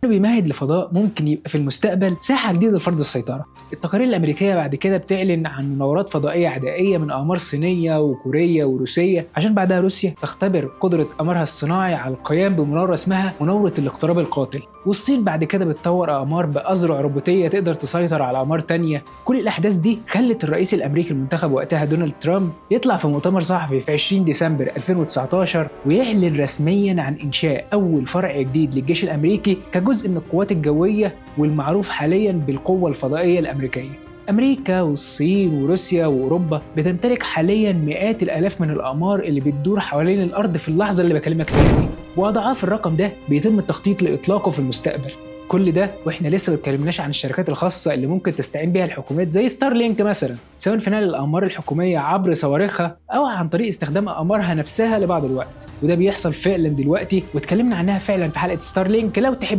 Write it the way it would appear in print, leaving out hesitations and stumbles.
بيمهد لفضاء ممكن يبقى في المستقبل ساحة جديدة لفرض السيطرة. التقارير الأمريكية بعد كده بتعلن عن مناورات فضائية عدائية من أقمار صينية وكورية وروسية، عشان بعدها روسيا تختبر قدرة قمرها الصناعي على القيام بمناورة اسمها مناورة الاقتراب القاتل. والصين بعد كده بتطور أقمار بأذرع روبوتية تقدر تسيطر على أقمار تانية. كل الأحداث دي خلت الرئيس الأمريكي المنتخب وقتها دونالد ترامب يطلع في مؤتمر صحفي في 20 ديسمبر 2019 ويعلن رسميا عن إنشاء أول فرع جديد للجيش الأمريكي كجزء من القوات الجوية والمعروف حاليا بالقوة الفضائية الأمريكية. أمريكا والصين وروسيا وأوروبا بتمتلك حاليا مئات الآلاف من الأقمار اللي بتدور حوالين الأرض في اللحظة اللي بكلمك فيها دي، وأضعاف الرقم ده بيتم التخطيط لإطلاقه في المستقبل. كل ده واحنا لسه ما اتكلمناش عن الشركات الخاصه اللي ممكن تستعين بيها الحكومات زي ستارلينك مثلا، سواء في نقل الاقمار الحكوميه عبر صواريخها او عن طريق استخدام اقمارها نفسها لبعض الوقت. وده بيحصل فعلا دلوقتي واتكلمنا عنها فعلا في حلقه ستارلينك لو تحب